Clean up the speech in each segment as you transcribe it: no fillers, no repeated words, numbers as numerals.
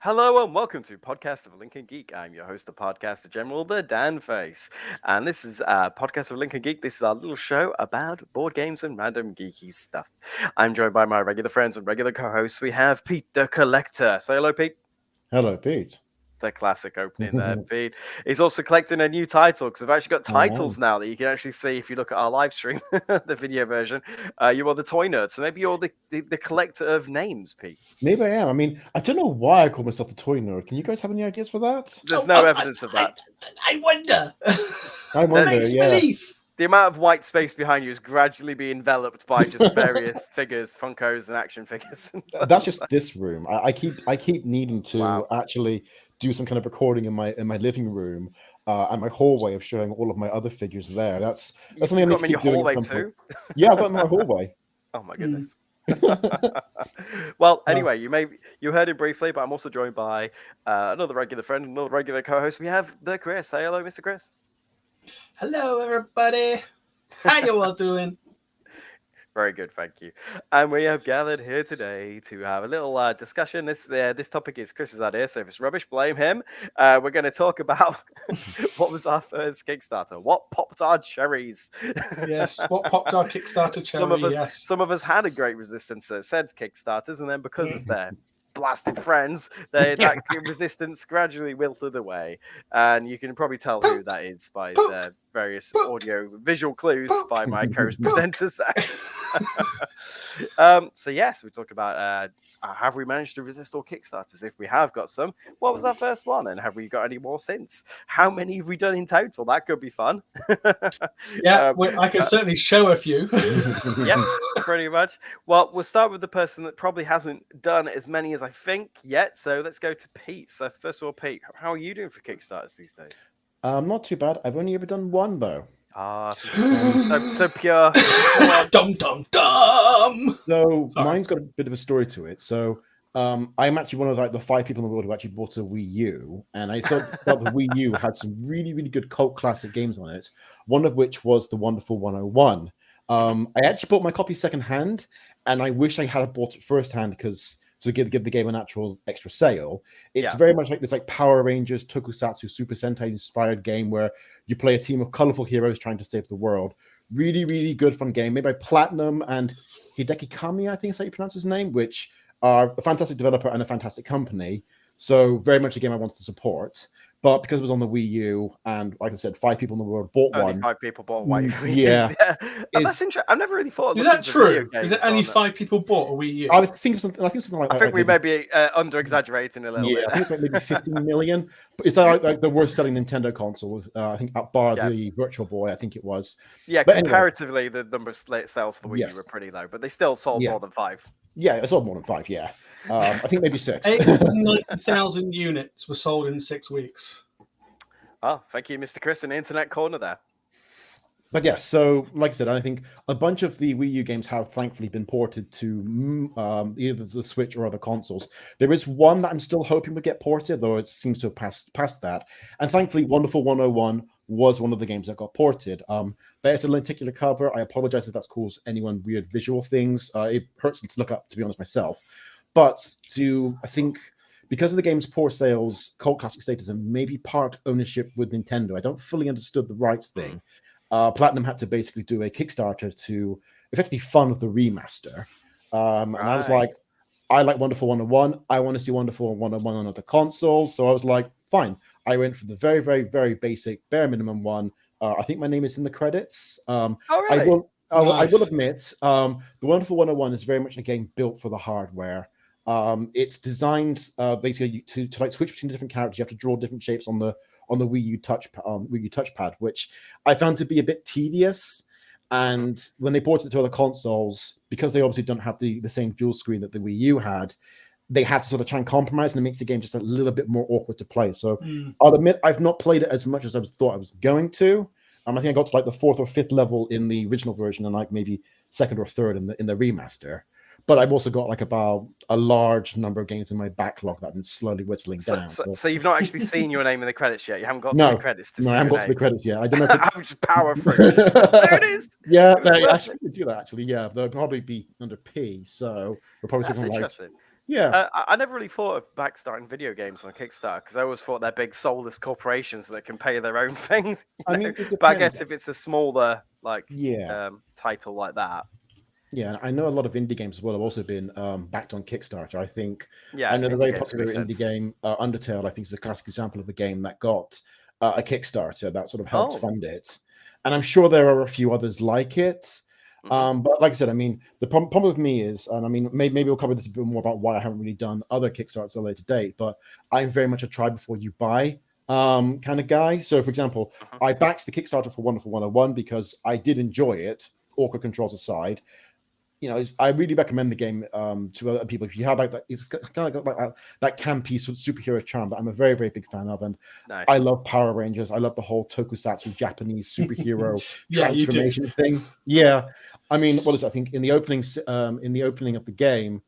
Hello and welcome to Podcast of Lincoln Geek. I'm your host, the podcaster general, the Dan Face. And this is Podcast of Lincoln Geek. This is our little show about board games and random geeky stuff. I'm joined by my regular friends and regular co-hosts. We have Pete the Collector. Say hello, Pete. Hello, Pete. The classic opening there, Pete. He's also collecting a new title because we've actually got titles now that you can actually see if you look at our live stream, the video version. You are the toy nerd, so maybe you're the collector of names, Pete. Maybe I am. I mean, I don't know why I call myself the toy nerd. Can you guys have any ideas for that? There's no evidence of that. I wonder. I wonder, yeah. The amount of white space behind you is gradually being enveloped by just various figures, Funkos, and action figures. That's just this room. I keep needing to actually do some kind of recording in my living room and my hallway of showing all of my other figures there. That's something I need to keep doing. Hallway too? Yeah, I've got in my hallway. Oh my goodness. Well, anyway, you heard him briefly, but I'm also joined by another regular friend, another regular co-host. We have the Chris. Say hello, Mr. Chris. Hello, everybody. How you all doing? Very good, thank you. And we have gathered here today to have a little discussion. This topic is Chris's idea, so if it's rubbish, blame him. We're going to talk about what was our first Kickstarter, what popped our cherries. Yes, what popped our Kickstarter cherry? Some of us had a great resistance that said Kickstarters, and then because of their blasted friends, that resistance gradually wilted away, and you can probably tell who that is by the various audio visual clues by my co-presenters there. So yes, we talk about have we managed to resist all Kickstarters? If we have got some, what was our first one, and have we got any more since? How many have we done in total? That could be fun. I can certainly show a few. Yeah, pretty much. Well, we'll start with the person that probably hasn't done as many as I think yet. So let's go to Pete. So first of all, Pete, how are you doing for Kickstarters these days? Not too bad. I've only ever done one though. So pure. Dum dum dum. So mine's got a bit of a story to it. So I'm actually one of the 5 people in the world who actually bought a Wii U, and I thought the Wii U had some really, really good cult classic games on it. One of which was the wonderful 101. I actually bought my copy secondhand, and I wish I had bought it firsthand because to give the game an actual extra sale. It's very much like this Power Rangers Tokusatsu Super Sentai inspired game where you play a team of colorful heroes trying to save the world. Really, really good fun game made by Platinum and Hideki Kamiya, I think is how you pronounce his name, which are a fantastic developer and a fantastic company. So very much a game I wanted to support. But because it was on the Wii U, and like I said, 5 people in the world bought only one. 5 people bought one. Yeah. That's interesting. I've never really thought. Is that true? Is it only 5 people bought a Wii U? I think something like that. I think we may be under exaggerating a little bit. I think it's like maybe 15 million. But is that like the worst selling Nintendo console? I think at bar the Virtual Boy, I think it was. Yeah, but comparatively, the number of sales for the Wii U were pretty low, but they still sold more than 5. Yeah, it sold more than 5. Yeah, I think maybe 6. 890,000 units were sold in 6 weeks. Ah, Oh, thank you, Mr. Chris, in the internet corner there. But yes, so like I said, I think a bunch of the Wii U games have thankfully been ported to either the Switch or other consoles. There is one that I'm still hoping would get ported, though it seems to have passed that. And thankfully, Wonderful 101 was one of the games that got ported. There's a lenticular cover. I apologize if that's caused anyone weird visual things. It hurts to look up, to be honest, myself. But I think because of the game's poor sales, cult classic status, and maybe part ownership with Nintendo, I don't fully understood the rights thing. Platinum had to basically do a Kickstarter to effectively fund the remaster. And I was like, I like Wonderful 101. I want to see Wonderful 101 on other consoles. So I was like, fine. I went for the very, very, very basic, bare minimum one. I think my name is in the credits. Really? I will admit, the Wonderful 101 is very much a game built for the hardware. It's designed basically to like switch between different characters. You have to draw different shapes on the Wii U touchpad, which I found to be a bit tedious. And when they ported it to other consoles, because they obviously don't have the same dual screen that the Wii U had, they have to sort of try and compromise, and it makes the game just a little bit more awkward to play. So I'll admit I've not played it as much as I thought I was going to. I think I got to like the 4th or 5th level in the original version, and like maybe 2nd or 3rd in the remaster. But I've also got like about a large number of games in my backlog that I've been slowly whittling down. So you've not actually seen your name in the credits yet? You haven't got to the credits to see I haven't got to the credits yet. I don't know if I'm just power free. There it is. Yeah, I should do that actually. Yeah, they'll probably be under P. So we're probably talking interesting. Yeah. I never really thought of backstarting video games on Kickstarter because I always thought they're big soulless corporations that can pay their own things. I mean, it But I depends. guess if it's a smaller Yeah. title like that, Yeah, I know a lot of indie games as well have also been backed on Kickstarter. I think yeah, I know the indie very games popular make indie sense. game Undertale. I think is a classic example of a game that got a Kickstarter that sort of helped Oh. fund it, and I'm sure there are a few others like it. But like I said, I mean, the problem with me is, and I mean, maybe we'll cover this a bit more about why I haven't really done other Kickstarters at a later date. But I'm very much a try before you buy kind of guy. So, for example, I backed the Kickstarter for Wonderful 101 because I did enjoy it, awkward controls aside. You know, I really recommend the game to other people. If you have like that, it's kind of like that campy sort of superhero charm that I'm a very, very big fan of. And Nice. I love Power Rangers. I love the whole tokusatsu Japanese superhero transformation thing. Yeah, I mean, what is it? I think in the opening of the game,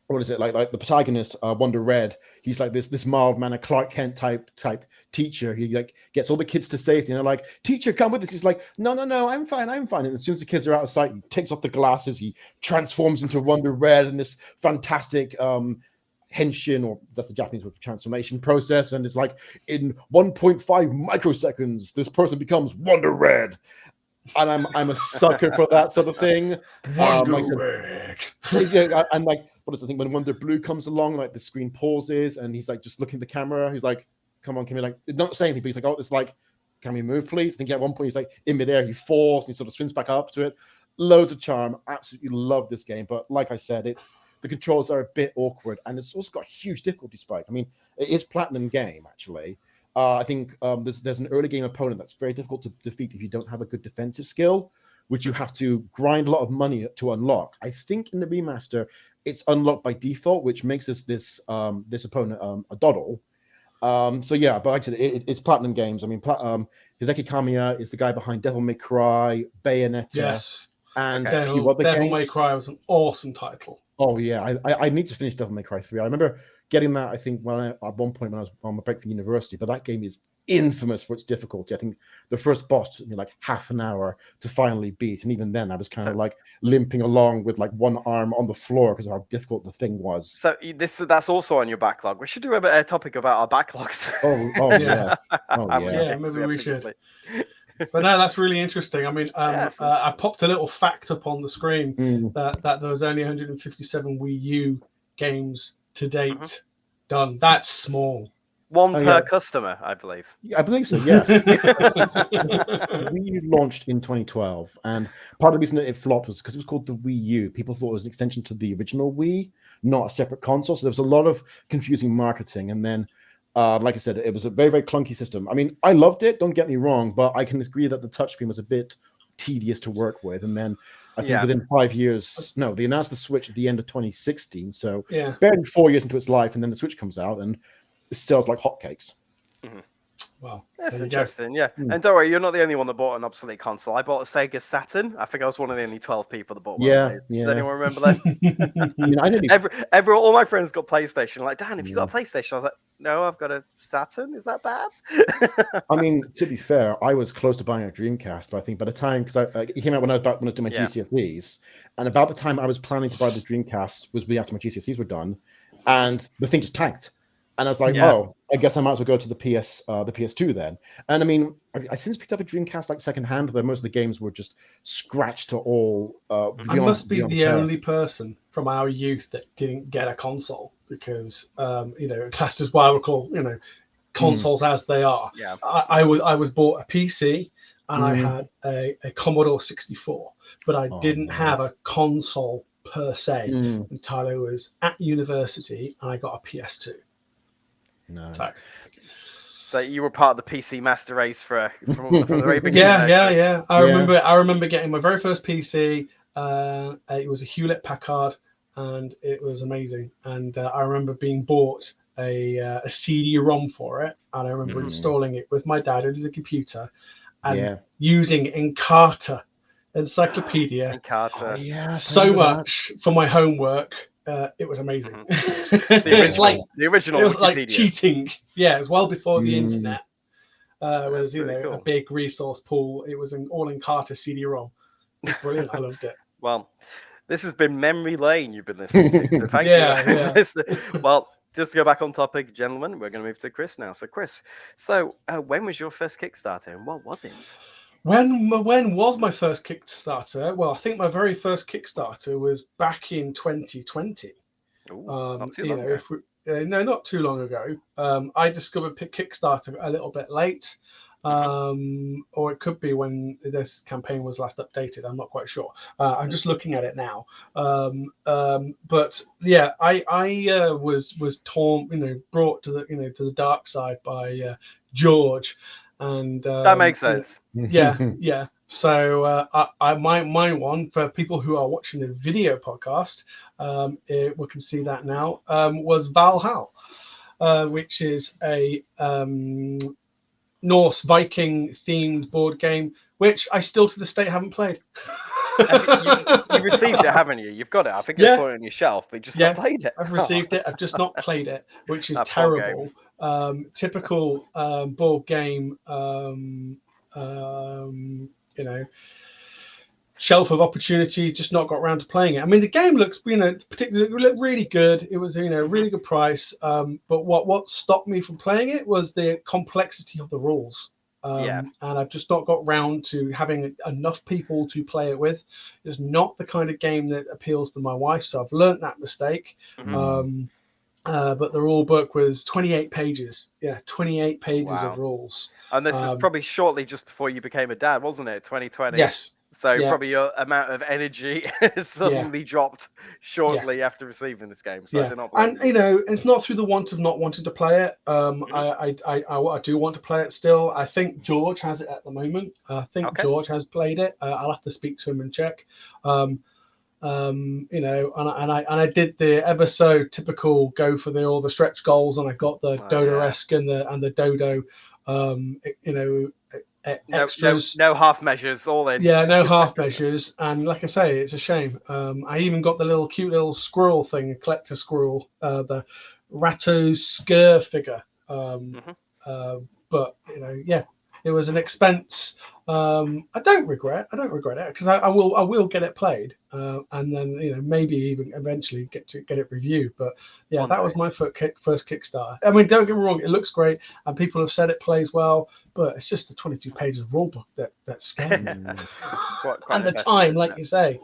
what is it like the protagonist, Wonder Red? He's like this mild mannered Clark Kent type teacher. He like gets all the kids to safety, and they're like, "Teacher, come with us." He's like, "No, I'm fine." And as soon as the kids are out of sight, he takes off the glasses. He transforms into Wonder Red and this fantastic henshin, or that's the Japanese word for transformation process. And it's like in 1.5 microseconds, this person becomes Wonder Red. And I'm a sucker for that sort of thing. Wonder Red. Yeah, and like, what is the thing when Wonder Blue comes along, like the screen pauses and he's like just looking at the camera. He's like, "Come on, can we like not say anything?" But he's like, "Oh, it's like, can we move, please?" I think at one point he's like in midair, he falls and he sort of swims back up to it. Loads of charm. Absolutely love this game. But like I said, the controls are a bit awkward and it's also got a huge difficulty spike. I mean, it is platinum game actually. I think there's an early game opponent that's very difficult to defeat if you don't have a good defensive skill, which you have to grind a lot of money to unlock. I think in the remaster, it's unlocked by default, which makes this opponent a doddle. So yeah, but like I said, it's platinum games. I mean, Hideki Kamiya is the guy behind Devil May Cry, Bayonetta, Yes, and a few other Devil games. May Cry was an awesome title. Oh yeah, I need to finish Devil May Cry 3. I remember getting that, I think, at one point when I was on my break from university, but that game is infamous for its difficulty. I think the first boss took me like half an hour to finally beat, and even then I was kind of like limping along with like one arm on the floor because of how difficult the thing was. So that's also on your backlog. We should do a topic about our backlogs. Oh yeah. Yeah, maybe we should. But no, that's really interesting. I mean, I popped a little fact up on the screen that there was only 157 Wii U games to date done. That's small. One per customer, I believe. I believe so, yes. Wii U launched in 2012, and part of the reason that it flopped was because it was called the Wii U. People thought it was an extension to the original Wii, not a separate console. So there was a lot of confusing marketing. And then, like I said, it was a very, very clunky system. I mean, I loved it, don't get me wrong, but I can agree that the touchscreen was a bit tedious to work with. And then I think within 5 years, they announced the Switch at the end of 2016. So barely 4 years into its life, and then the Switch comes out and it sells like hotcakes. Wow, that's interesting. Yeah, and don't worry, you're not the only one that bought an obsolete console. I bought a Sega Saturn. I think I was one of the only 12 people that bought one. Does anyone remember that? All my friends got PlayStation. Like, Dan, have you got a PlayStation? I was like, no, I've got a Saturn. Is that bad? I mean, to be fair, I was close to buying a Dreamcast, but I think by the time, because it came out when I was doing my GCSEs, and about the time I was planning to buy the Dreamcast was after my GCSEs were done, and the thing just tanked. And I was like, oh, I guess I might as well go to the PS2 then. And I mean, I since picked up a Dreamcast like secondhand, though most of the games were just scratched to all. I must be the only person from our youth that didn't get a console because, classed as what I would call, consoles as they are. Yeah. I was bought a PC and I had a Commodore 64, but I didn't have a console per se until I was at university and I got a PS2. No. So you were part of the PC master race from the very beginning. Yeah. I remember getting my very first PC. It was a Hewlett Packard, and it was amazing. And I remember being bought a CD-ROM for it, and I remember installing it with my dad into the computer and using Encarta Encyclopedia so much for my homework. It was amazing. The original. It was like cheating. Yeah, it was well before the internet. Was cool. A big resource pool. It was an all-Encarta CD-ROM. It was brilliant. I loved it. Well, This has been memory lane you've been listening to. So thank Yeah, you. yeah. For listening. Well, just to go back on topic, gentlemen, we're going to move to Chris now. So, Chris, when was your first Kickstarter and what was it? When was my first Kickstarter? Well, I think my very first Kickstarter was back in 2020. Ooh, not too long ago. No, not too long ago. I discovered Kickstarter a little bit late, or it could be when this campaign was last updated. I'm not quite sure. I'm just looking at it now. But yeah, I was torn, brought to the dark side by George, and That makes sense. yeah. So my one for people who are watching the video podcast, we can see that now, was Valhalla, which is a Norse Viking themed board game, which I still to this day haven't played. You received it, haven't you? You've got it. I think I saw it on your shelf, but you just not played it. I've received it. I've just not played it, which is terrible. Typical board game. Shelf of opportunity, just not got around to playing it. I mean, the game looks, particularly looked really good. It was, really good price. But what stopped me from playing it was the complexity of the rules. And I've just not got round to having enough people to play it with. It's not the kind of game that appeals to my wife, so I've learnt that mistake. But the rule book was 28 pages. Yeah, 28 pages of rules. And this is probably shortly just before you became a dad, wasn't it? 2020. Yes. So probably your amount of energy suddenly dropped shortly after receiving this game. So and it's not through the want of not wanting to play it. I do want to play it still. I think George has it at the moment. I think George has played it. I'll have to speak to him and check. And I did the ever so typical go for all the stretch goals, and I got the Dodo-esque and the Dodo, extras. No half measures, all in. Yeah, no half measures. And like I say, it's a shame. I even got the cute little squirrel thing, a collector squirrel, the Ratto Skur figure. But it was an expense. I don't regret it because I will get it played, and then maybe even eventually get it reviewed. But that was my first Kickstarter. I mean, don't get me wrong, it looks great, and people have said it plays well, but it's just the 22 pages of rulebook that scared me, and the time, like you say.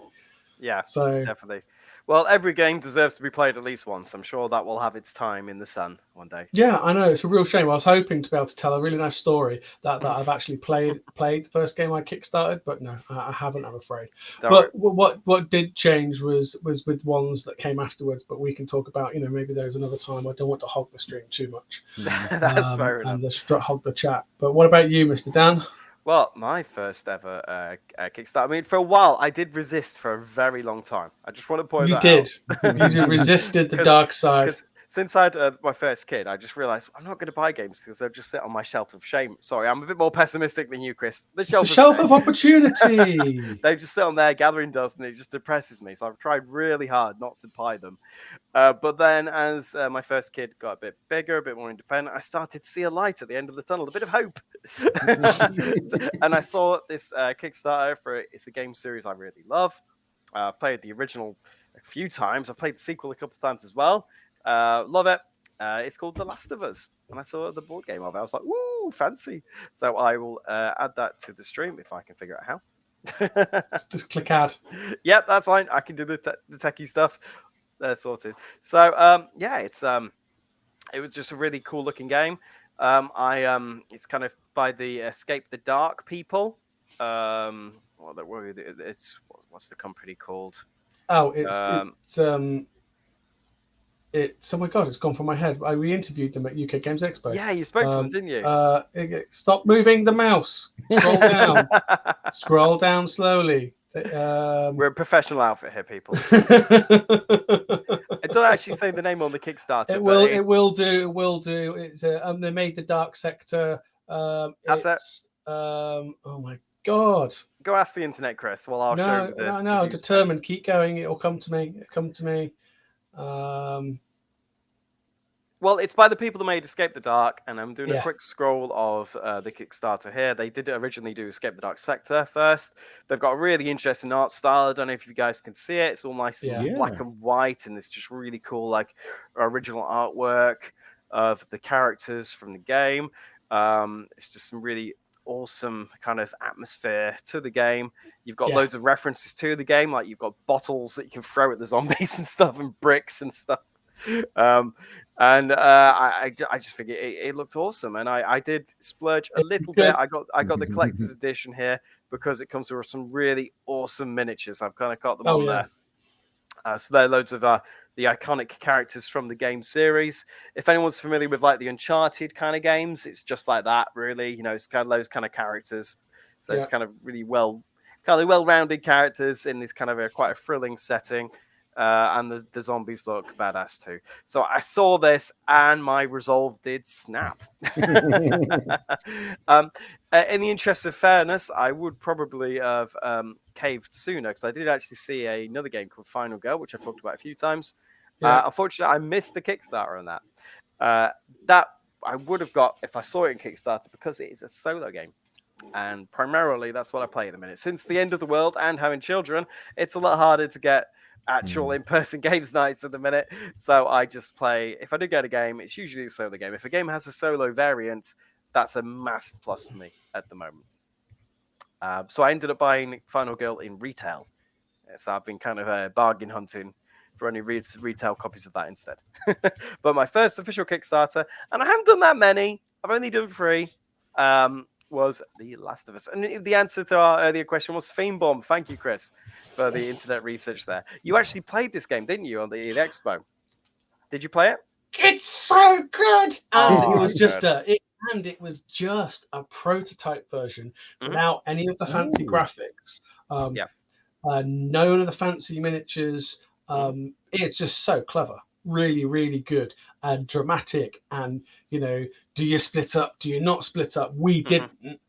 Yeah, so definitely. Well, every game deserves to be played at least once. I'm sure that will have its time in the sun one day. Yeah, I know. It's a real shame. I was hoping to be able to tell a really nice story that I've actually played the first game I kickstarted, but no, I haven't, I'm afraid. What did change was with ones that came afterwards, but we can talk about, maybe there's another time. I don't want to hog the stream too much. That's fair enough. And hog the chat. But what about you, Mr. Dan? Well, my first ever Kickstarter. I mean, for a while, I did resist for a very long time. I just want to point that out. You resisted the dark side. Since I had my first kid, I just realized I'm not going to buy games because they'll just sit on my shelf of shame. Sorry, I'm a bit more pessimistic than you, Chris. The shelf of opportunity. They just sit on there gathering dust, and it just depresses me. So I've tried really hard not to buy them. But then, as my first kid got a bit bigger, a bit more independent, I started to see a light at the end of the tunnel, a bit of hope. And I saw this Kickstarter it's a game series I really love. I played the original a few times. I've played the sequel a couple of times as well. Love it. It's called The Last of Us, and I saw the board game of it. I was like, "Ooh, fancy!" So I will add that to the stream if I can figure out how. Just click add. Yep, that's fine. I can do the techie stuff. That's sorted. So it was just a really cool looking game. It's kind of by the Escape the Dark people. What's the company called? Oh, it's oh my god, it's gone from my head. We interviewed them at UK Games Expo. Yeah, you spoke to them, didn't you? Stop moving the mouse. Scroll down. Scroll down slowly. We're a professional outfit here, people. It doesn't actually say the name on the Kickstarter. It will do. It's they made the Dark Sector. That's it. Oh my god. Go ask the internet, Chris. Well, I'll show you. No, I'm determined. Keep going. It'll come to me. Well, it's by the people that made Escape the Dark, and I'm doing a Yeah. quick scroll of the Kickstarter here. They did originally do Escape the Dark Sector first. They've got a really interesting art style. I don't know if you guys can see it. It's all nice and Yeah. black and white, and it's just really cool, like original artwork of the characters from the game. It's just some really awesome kind of atmosphere to the game. You've got Yeah. loads of references to the game, like you've got bottles that you can throw at the zombies and stuff, and bricks and stuff. And I just figured it looked awesome, and I did splurge a little bit. I got the collector's edition here because it comes with some really awesome miniatures. I've kind of got them on there. So there are loads of the iconic characters from the game series. If anyone's familiar with like the Uncharted kind of games, it's just like that, really. You know, it's kind of those kind of characters. So it's kind of really well-rounded characters in this kind of quite a thrilling setting. And the zombies look badass too. So I saw this and my resolve did snap. In the interest of fairness, I would probably have caved sooner because I did actually see another game called Final Girl, which I've talked about a few times. Unfortunately, I missed the Kickstarter on that. That I would have got if I saw it in Kickstarter because it is a solo game. And primarily, that's what I play at the minute. Since the end of the world and having children, it's a lot harder to get actual in-person games nights at the minute. So I just play, if I do get a game, it's usually a solo game. If a game has a solo variant, that's a massive plus for me at the moment. So I ended up buying Final Girl in retail. So I've been kind of bargain hunting for any retail copies of that instead. But my first official Kickstarter, and I haven't done that many, I've only done 3, was The Last of Us. And the answer to our earlier question was Fiendbomb. Thank you, Chris, for the internet research there. You actually played this game, didn't you, on the Expo? Did you play it? It's so good, and Oh, it was just good. it was just a prototype version without any of the fancy graphics. None of the fancy miniatures. It's just so clever, really, really good and dramatic. And you know, do you split up? Do you not split up? We didn't,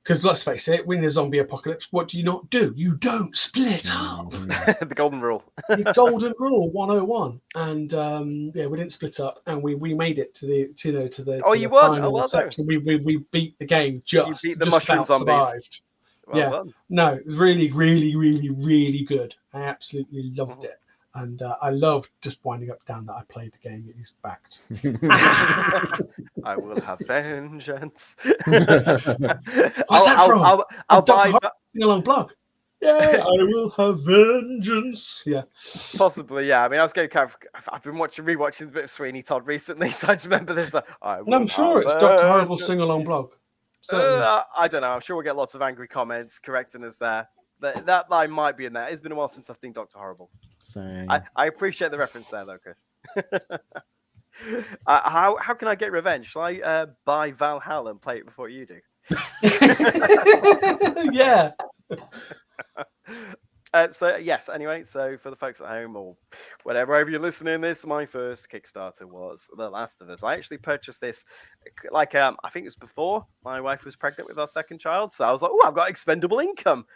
because let's face it, when there's zombie apocalypse, what do you not do? You don't split up. The golden rule. The golden rule 101. And we didn't split up, and we made it to the you won. final well section. We beat the game just you beat the just mushroom about zombies. survived. Well done. No, it was really, really, really, really good. I absolutely loved it. And I loved just winding up down that I played the game. It is backed. I will have vengeance. What's that from? I'll buy along blog. Yeah, I will have vengeance. Yeah, possibly. Yeah, I mean, I was going kind of. I've been rewatching a bit of Sweeney Todd recently, so I just remember this. I'm sure it's Dr. Horrible sing along blog. I don't know. I'm sure we'll get lots of angry comments correcting us there. That line might be in there. It's been a while since I've seen Dr. Horrible. Same. I appreciate the reference there, though, Chris. How can I get revenge? Shall I buy Valhalla and play it before you do? Yeah. So yes, anyway, so for the folks at home or wherever you're listening to this, my first Kickstarter was The Last of Us. I actually purchased this I think it was before my wife was pregnant with our second child, so I was like, oh, I've got expendable income.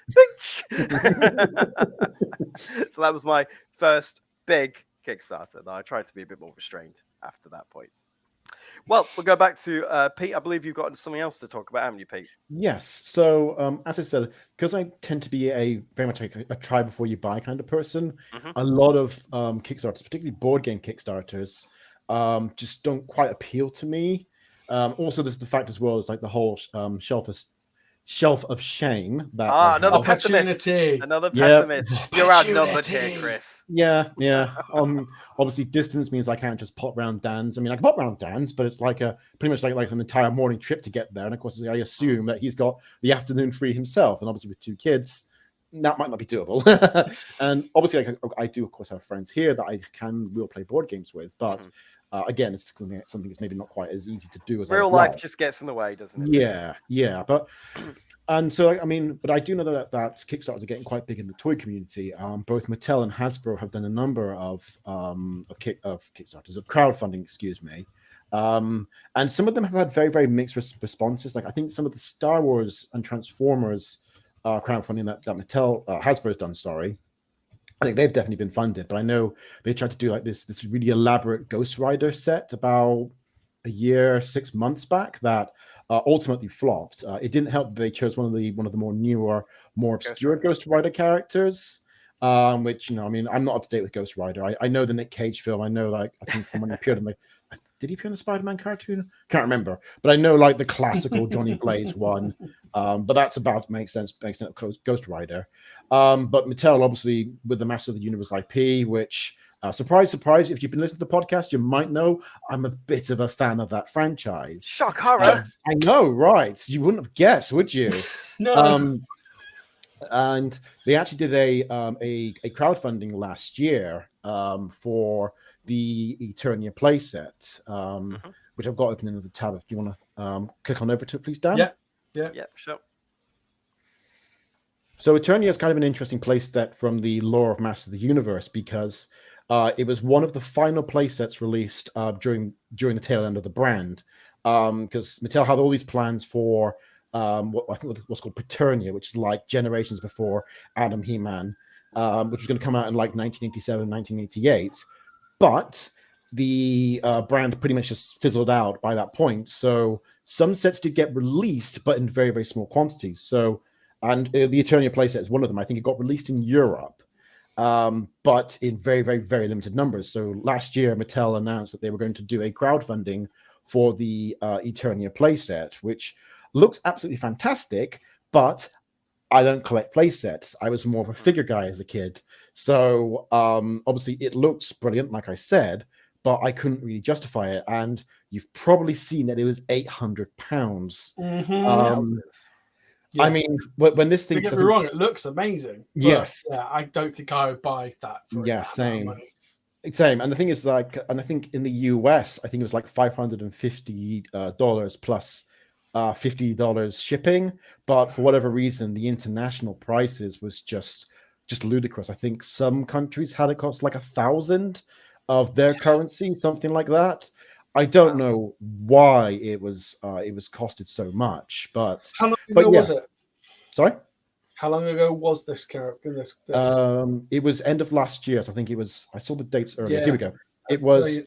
So that was my first big Kickstarter. Though I tried to be a bit more restrained after that point. Well, we'll go back to Pete. I believe you've got something else to talk about, haven't you, Pete? Yes. So, as I said, because I tend to be very much a try before you buy kind of person, a lot of Kickstarters, particularly board game Kickstarters, just don't quite appeal to me. Also, there's the fact as well as like the whole shelf of shame. That another pessimist. Another pessimist. You're outnumbered here, Chris. Yeah. Obviously, distance means I can't just pop round Dan's. I mean, I can pop round Dan's, but it's pretty much like an entire morning trip to get there. And of course, I assume that he's got the afternoon free himself. And obviously, with 2 kids, that might not be doable. And obviously, I do, of course, have friends here that will play board games with, but. Again, it's something that's maybe not quite as easy to do as real life just gets in the way, doesn't it? Yeah. But and so but I do know that Kickstarters are getting quite big in the toy community. Both Mattel and Hasbro have done a number of Kickstarters of crowdfunding, excuse me. And some of them have had very, very mixed responses. Like I think some of the Star Wars and Transformers crowdfunding that Mattel Hasbro's done, I think they've definitely been funded, but I know they tried to do like this really elaborate Ghost Rider set about a year, 6 months back that ultimately flopped. It didn't help that they chose one of the more newer, more obscure Ghost Rider characters. Which, I mean, I'm not up to date with Ghost Rider. I know the Nick Cage film. I know, like, I think from when he appeared in did he appear in the Spider-Man cartoon? Can't remember, but I know like the classical Johnny Blaze one. But that's about makes sense of Ghost Rider. But Mattel, obviously, with the Master of the Universe IP, which surprise, surprise, if you've been listening to the podcast, you might know I'm a bit of a fan of that franchise. Shock horror. I know, right? You wouldn't have guessed, would you? No. And they actually did a crowdfunding last year for the Eternia playset, which I've got open in the tab. If you want to click on over to it, please, Dan. Yeah, sure. So Eternia is kind of an interesting playset from the lore of Master of the Universe because it was one of the final playsets released during the tail end of the brand, because Mattel had all these plans for what's called Paternia, which is like generations before Adam He-Man, which was going to come out in like 1987, 1988. But the brand pretty much just fizzled out by that point. So some sets did get released, but in very, very small quantities. So, and the Eternia playset is one of them. I think it got released in Europe, but in very, very, very limited numbers. So last year, Mattel announced that they were going to do a crowdfunding for the Eternia playset, which looks absolutely fantastic, but I don't collect playsets. I was more of a figure guy as a kid. So obviously it looks brilliant, like I said, but I couldn't really justify it. And you've probably seen that it was £800. Yeah. I mean, when this thing... Don't get me wrong, it looks amazing. Yes. Yeah, I don't think I would buy that for that same. amount of money. Same. And the thing is, like, and I think in the US, I think it was like $550 plus $50 shipping. But for whatever reason, the international prices was just ludicrous. I think some countries had it cost like 1,000 of their currency, something like that. I don't know why it was costed so much, but how long ago was it? Sorry? How long ago was this character? This? It was end of last year, so I think it was. I saw the dates earlier. Yeah. Here we go. It was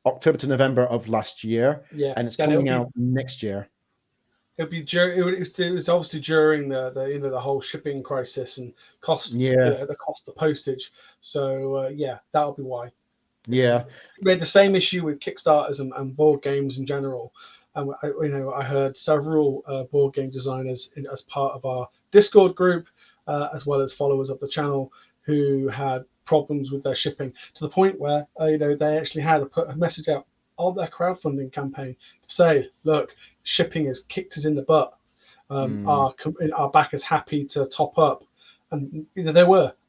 October to November of last year, and it's coming out next year. It'd be it was obviously during the whole shipping crisis and cost the cost of postage. So that'll be why. Yeah, we had the same issue with Kickstarters and board games in general. And I heard several board game designers as part of our Discord group, as well as followers of the channel, who had problems with their shipping to the point where they actually had to put a message out on their crowdfunding campaign to say, look, shipping has kicked us in the butt. Our backers happy to top up, and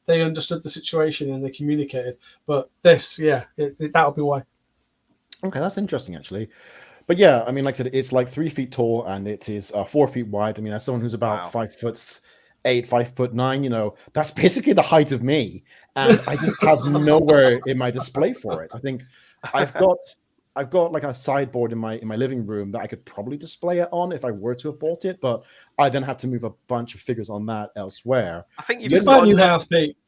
they understood the situation and they communicated. But this, that'll be why. Okay, that's interesting actually. But yeah, I mean, like I said, it's like 3 feet tall and it is 4 feet wide. I mean, as someone who's about 5'8", 5'9", that's basically the height of me, and I just have nowhere in my display for it. I think I've got like a sideboard in my living room that I could probably display it on if I were to have bought it, but I then have to move a bunch of figures on that elsewhere. I think you've just got a new house, Pete.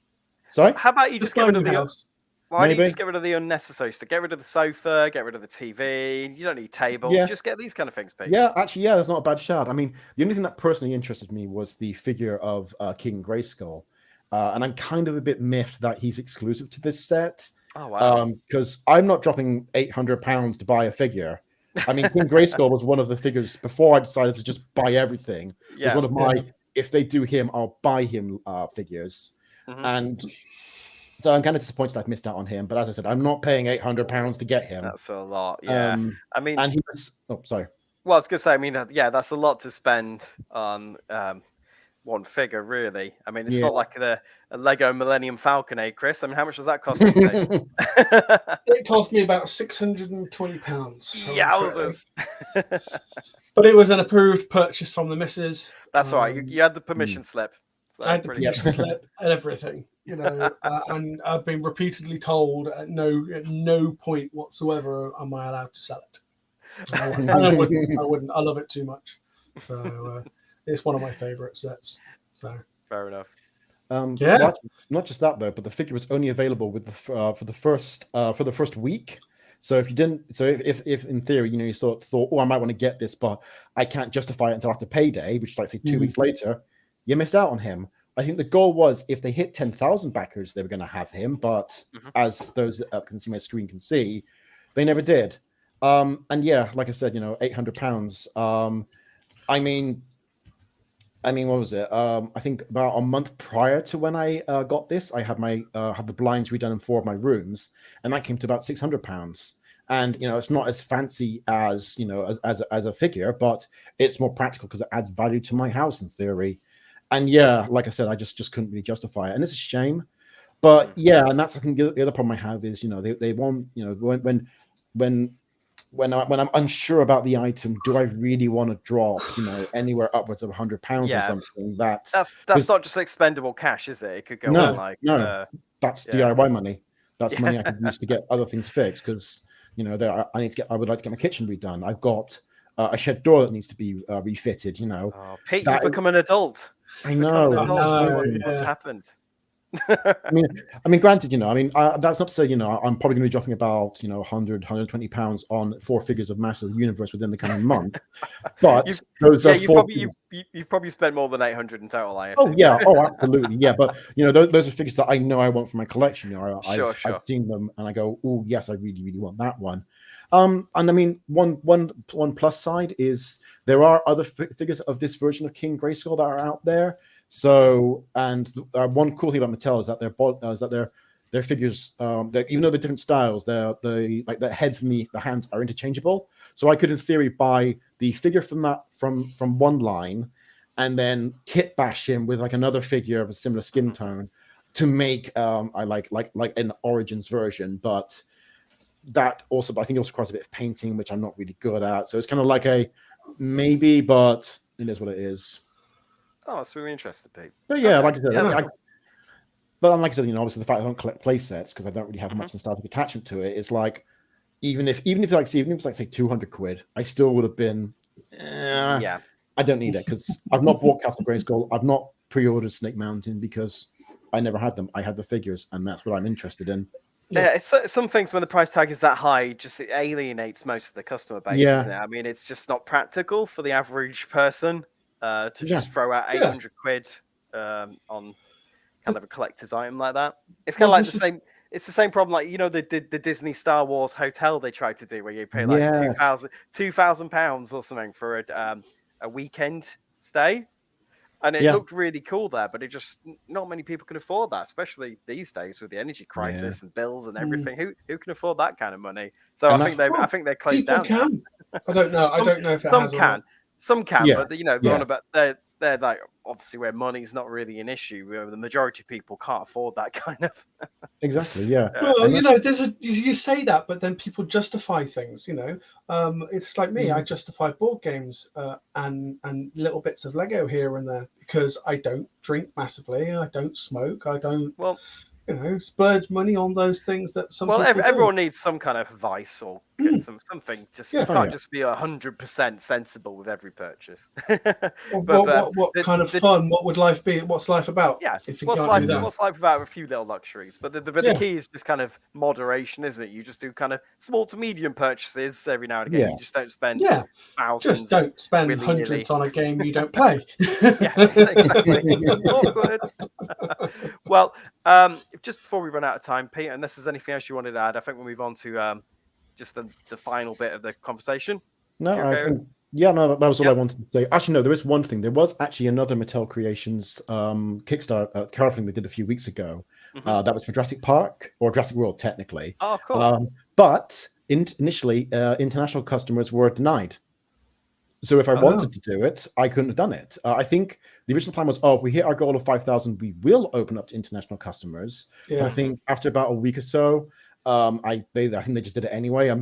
Sorry? How about you just get rid of the house? Why don't you just get rid of the unnecessary stuff? Get rid of the sofa, get rid of the TV. You don't need tables. Just get these kind of things, Pete. Yeah, actually, that's not a bad shout. I mean, the only thing that personally interested me was the figure of King Grayskull. And I'm kind of a bit miffed that he's exclusive to this set. Oh, wow. Because I'm not dropping £800 to buy a figure. I mean, King Grayskull was one of the figures before I decided to just buy everything. It was one of my, if they do him, I'll buy him figures. And so I'm kind of disappointed I've missed out on him. But as I said, I'm not paying £800 to get him. That's a lot, yeah. I mean, and he was. Oh, sorry. Well, I was gonna say, I mean, that's a lot to spend on one figure, really. I mean, it's not like a Lego Millennium Falcon, Chris? I mean, how much does that cost? It cost me about £620. Yowzers! But it was an approved purchase from the missus. That's right. You had the permission slip. So I had the permission slip and everything, and I've been repeatedly told at no point whatsoever am I allowed to sell it. I wouldn't. I love it too much. So it's one of my favorite sets. So fair enough. Yeah. Well, not just that though, but the figure was only available with for the first week. So if you didn't, so if in theory, you sort of thought, oh, I might want to get this, but I can't justify it until after payday, which is like say 2 weeks later, you missed out on him. I think the goal was if they hit 10,000 backers, they were going to have him, but as those that can see my screen can see, they never did. And yeah, like I said, £800. I mean, what was it? I think about a month prior to when I got this, I had had the blinds redone in 4 of my rooms, and that came to about £600. And it's not as fancy as as a figure, but it's more practical because it adds value to my house in theory. And yeah, like I said, I just couldn't really justify it, and it's a shame. But yeah, and that's I think the other problem I have is they want when I'm unsure about the item, do I really want to drop anywhere upwards of £100 on something that's not just expendable cash, is it? It could go on like that's DIY money. That's money I could use to get other things fixed because I would like to get my kitchen redone. I've got a shed door that needs to be refitted. Oh, Pete, you've become an adult. I know. What's happened? I mean, granted, that's not to say, I'm probably going to be dropping about, 100, £120 on 4 figures of Masters of the Universe within the coming month. But you've probably spent more than 800 in total. I assume. Oh yeah, absolutely, yeah. But those are figures that I know I want for my collection. I've seen them and I go, oh yes, I really, really want that one. And I mean, one plus side is there are other figures of this version of King Grayskull that are out there. So, and one cool thing about Mattel is that their figures, even though they're different styles, the heads and the hands are interchangeable. So I could, in theory, buy the figure from one line, and then kit bash him with like another figure of a similar skin tone to make I like an Origins version. But that also, I think it also requires a bit of painting, which I'm not really good at. So it's kind of like a maybe, but it is what it is. Oh, that's really interesting, Pete. But yeah, like I said, but unlike I said, obviously the fact I don't collect play sets because I don't really have much nostalgic attachment to it. It's like even if it's like say 200 quid, I still would have been. I don't need it because I've not bought Castle Grayskull. I've not pre-ordered Snake Mountain because I never had them. I had the figures, and that's what I'm interested in. Yeah, it's some things when the price tag is that high, just it alienates most of the customer base, isn't it? I mean, it's just not practical for the average person. To just throw out 800 quid on kind of a collector's item like that. It's kind of like the same. It's the same problem, like the Disney Star Wars hotel they tried to do, where you pay like £2,000 or something for a weekend stay, and it looked really cool there, but it just not many people can afford that, especially these days with the energy crisis and bills and everything. Who can afford that kind of money? So I think they're closed down. Can. I don't know. I don't know if it some has can. Some can, but they're like obviously where money's not really an issue. Where the majority of people can't afford that kind of. Exactly. Yeah. Well, you say that, but then people justify things. It's like me. I justify board games and little bits of Lego here and there because I don't drink massively. I don't smoke. I don't. Well. Splurge money on those things that some people everyone needs some kind of vice or something. Just you can't just be 100% sensible with every purchase. What kind of fun? What would life be? What's life about? Yeah, what's life about a few little luxuries? But the key is just kind of moderation, isn't it? You just do kind of small to medium purchases every now and again. You just don't spend thousands. Just don't spend hundreds on a game you don't play. Exactly. Well, just before we run out of time, Pete, unless there's anything else you wanted to add, I think we'll move on to just the final bit of the conversation. No, that was all I wanted to say. Actually, no, there is one thing. There was actually another Mattel Creations Kickstarter card thing they did a few weeks ago. That was for Jurassic Park or Jurassic World, technically. Oh, cool. But initially, international customers were denied. So if I wanted to do it, I couldn't have done it. I think the original plan was, if we hit our goal of 5,000, we will open up to international customers. Yeah. But I think after about a week or so, I think they just did it anyway.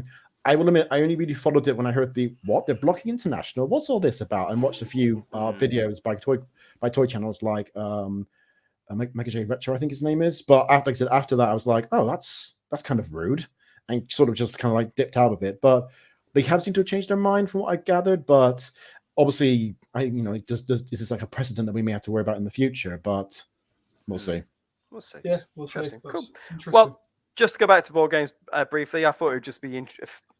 I will admit, I only really followed it when I heard they're blocking international. What's all this about? And watched a few videos by toy channels like Mega J Retro, I think his name is. But after that, I was like, oh, that's kind of rude, and sort of just kind of like dipped out of it. But they have seemed to have changed their mind from what I gathered, but obviously, is this like a precedent that we may have to worry about in the future? But We'll see. We'll see. Yeah, we'll see. Interesting. Cool. Interesting. Well, just to go back to board games briefly, I thought it would just be a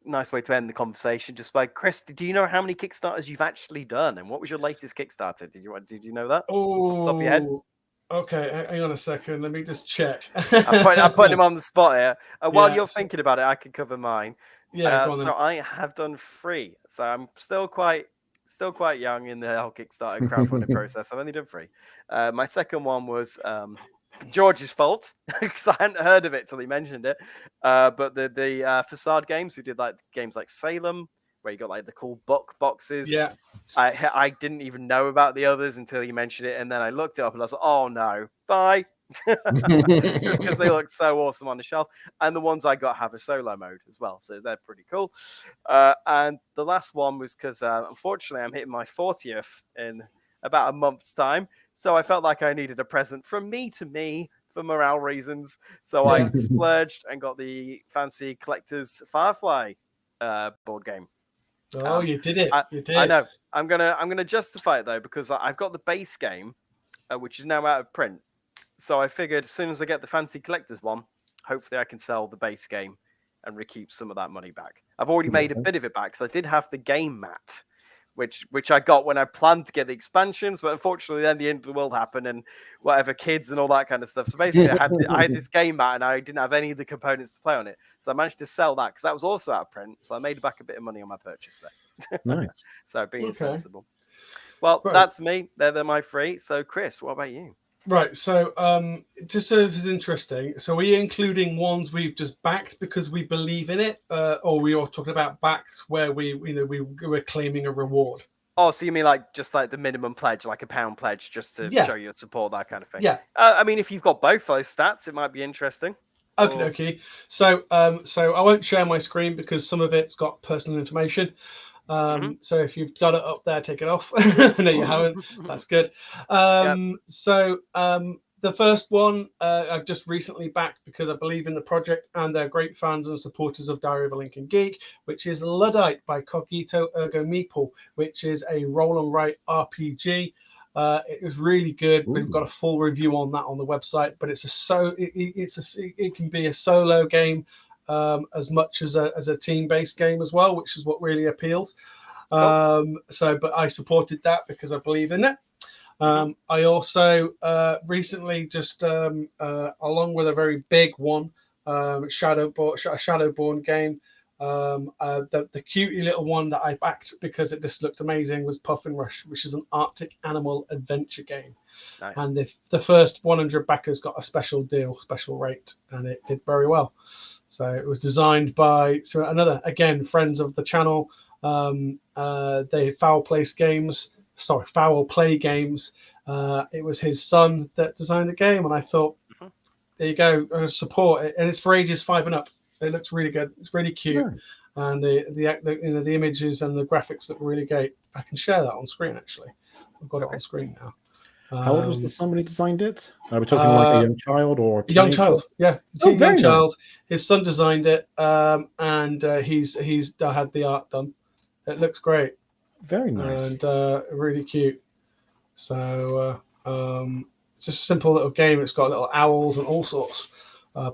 nice way to end the conversation. Just by Chris, do you know how many Kickstarters you've actually done, and what was your latest Kickstarter? Did you know that? Top of your head? Okay, hang on a second. Let me just check. I'm putting him on the spot here. While Yeah, you're thinking about it, I can cover mine. Yeah, go on then. So I have done 3. So I'm still quite young in the whole Kickstarter crowdfunding process. I've only done 3. My second one was George's fault because I hadn't heard of it till he mentioned it. But the Facade games, who did like games like Salem, where you got like the cool book boxes. Yeah. I didn't even know about the others until you mentioned it, and then I looked it up and I was like, oh no, bye. Just because they look so awesome on the shelf. And the ones I got have a solo mode as well, so they're pretty cool. And the last one was because unfortunately I'm hitting my 40th in about a month's time, so I felt like I needed a present from me to me for morale reasons, so I splurged and got the fancy collector's Firefly board game. Oh, you did it. You did. I know. I'm gonna justify it though, because I've got the base game, which is now out of print. So I figured as soon as I get the fancy collector's one, hopefully I can sell the base game and recoup some of that money back. I've already made a bit of it back because I did have the game mat, which I got when I planned to get the expansions, but unfortunately then the end of the world happened and whatever, kids and all that kind of stuff. So basically I had this game mat and I didn't have any of the components to play on it. So I managed to sell that because that was also out of print. So I made back a bit of money on my purchase there. Nice. So being sensible. Well, that's me. They're my 3. So Chris, what about you? Right, so just so this is interesting, so are you including ones we've just backed because we believe in it, or we are talking about backed where we're claiming a reward? Oh, so you mean like just like the minimum pledge, like a £1 pledge, just to show your support, that kind of thing? Yeah. I mean, if you've got both those stats, it might be interesting. Okay. So I won't share my screen because some of it's got personal information. So if you've got it up there, take it off. No, you haven't. That's good. So the first one I've just recently backed because I believe in the project and they're great fans and supporters of Diary of a Lincoln Geek, which is Luddite by Cogito Ergo Meeple, which is a roll and write RPG. It was really good. We've got a full review on that on the website, but it can be a solo game as much as a team-based game as well, which is what really appealed. Cool. But I supported that because I believe in it. I also recently just along with a very big one, Shadowborn game. The cutie little one that I backed because it just looked amazing was Puffin Rush, which is an Arctic animal adventure game. Nice. And the first 100 backers got a special rate, and it did very well. So it was designed by friends of the channel. They Foul Play Games. It was his son that designed the game, and I thought, there you go, support it. And it's for ages 5 and up. It looks really good. It's really cute, and the images and the graphics look really great. I can share that on screen. Actually, I've got it on screen now. How old was the son when he designed it? Are we talking like a young child or a young child? Yeah, young child. Nice. His son designed it, and he's had the art done. It looks great. Very nice and really cute. So it's just a simple little game. It's got little owls and all sorts,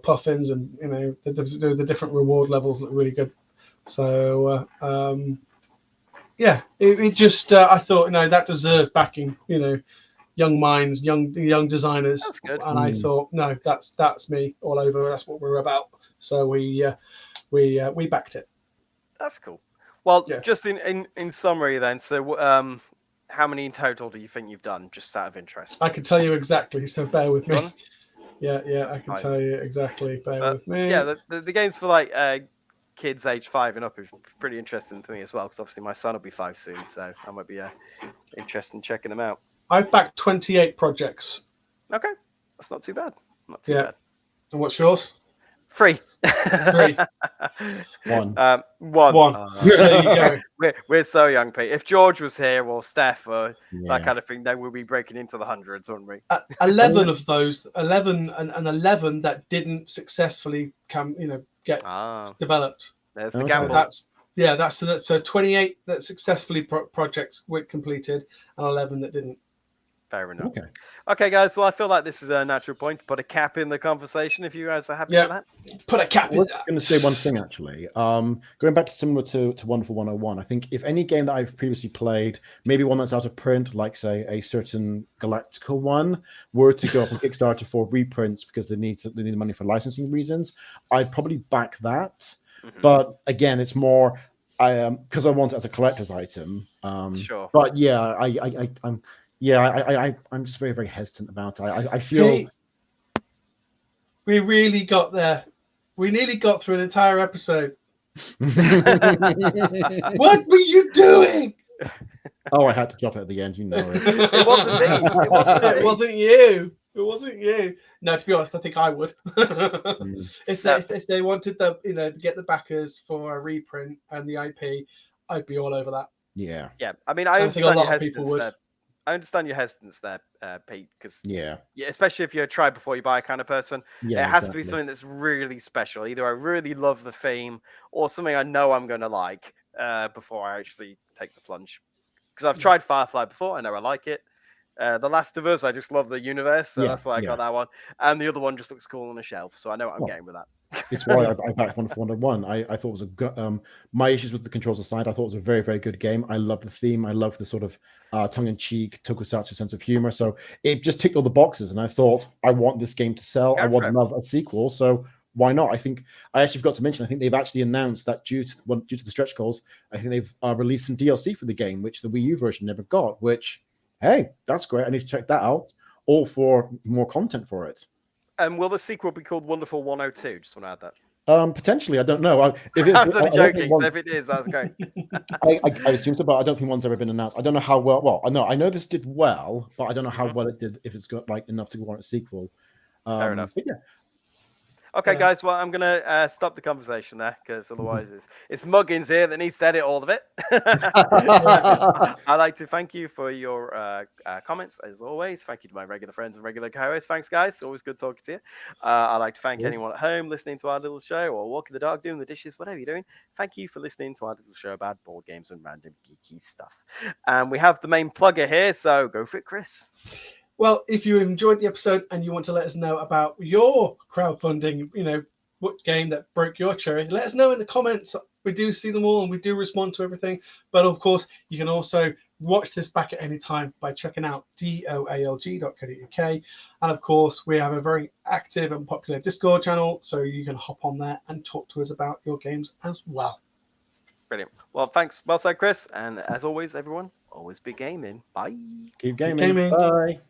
puffins, and the different reward levels look really good. So it just I thought that deserved backing. Young minds, young designers. That's good. And I thought, no, that's me all over. That's what we're about. So we backed it. That's cool. Well, just in summary then, so how many in total do you think you've done, just out of interest? I can tell you exactly, so bear with me. Yeah, that's I can tell you exactly. Bear with me. Yeah, the games for like kids age 5 and up is pretty interesting to me as well, because obviously my son will be 5 soon, so I might be interested in checking them out. I've backed 28 projects. Okay, that's not too bad. Not too bad. And what's yours? 3. 3. 1. 1. There you go. We're so young, Pete. If George was here or Steph or that kind of thing, then we'll be breaking into the hundreds, wouldn't we? 11 of those, 11 that didn't successfully get developed. There's the gamble. So 28 that successfully projects were completed, and 11 that didn't. Fair enough. Okay. Okay, guys. Well, I feel like this is a natural point to put a cap in the conversation. If you guys are happy with that. Put a cap I in was that. going to say one thing actually. Going back to similar to Wonderful 101, I think if any game that I've previously played, maybe one that's out of print, like say a certain Galactical one, were to go up on Kickstarter for reprints because they need money for licensing reasons, I'd probably back that. Mhm. But again, it's more because I want it as a collector's item. Sure. But yeah, I'm just very, very hesitant about it. I feel Pete, we really got there. We nearly got through an entire episode. What were you doing? Oh, I had to drop it at the end. You know it. It wasn't me. It wasn't It me. wasn't you. It wasn't you. No, to be honest, I think I would. Mm. If they wanted the to get the backers for a reprint and the IP, I'd be all over that. Yeah. Yeah. I mean, I I think a understand your lot of people hesitance would. there. I understand your hesitance there, Pete, because Yeah. especially if you're a try before you buy kind of person, Yeah. it has to be exactly. something that's really special. Either I really love the theme or something I know I'm going to like before I actually take the plunge. Because I've tried Firefly before, I know I like it. The Last of Us, I just love the universe, so that's why I got that one. And the other one just looks cool on a shelf, so I know what I'm getting with that. It's why I backed Wonderful 101. I thought it was a good. My issues with the controls aside, I thought it was a very, very good game. I love the theme. I love the sort of tongue-in-cheek tokusatsu sense of humor. So it just ticked all the boxes, and I thought I want this game to sell. I want another sequel, so why not? I think I actually forgot to mention. I think they've actually announced that due to the stretch goals, I think they've released some DLC for the game, which the Wii U version never got. Which, hey, that's great. I need to check that out. All for more content for it. And will the sequel be called Wonderful 102? Just want to add that. Potentially, I don't know. If I was only joking. So if it is, that's great. I assume so, but I don't think one's ever been announced. I don't know how well. Well, I know this did well, but I don't know how well it did. If it's got like enough to warrant a sequel. Fair enough. But yeah. Okay, guys. Well, I'm gonna stop the conversation there because otherwise it's Muggins here that needs to edit all of it. I'd like to thank you for your comments as always. Thank you to my regular friends and regular co-hosts. Thanks, guys. Always good talking to you. I'd like to thank anyone at home listening to our little show or walking the dog, doing the dishes, whatever you're doing. Thank you for listening to our little show about board games and random geeky stuff. And we have the main plugger here, so go for it, Chris. Well, if you enjoyed the episode and you want to let us know about your crowdfunding, what game that broke your cherry, let us know in the comments. We do see them all and we do respond to everything. But of course, you can also watch this back at any time by checking out DOALG.co.uk. And of course, we have a very active and popular Discord channel, so you can hop on there and talk to us about your games as well. Brilliant. Well, thanks. Well said, Chris. And as always, everyone, always be gaming. Bye. Keep gaming. Bye.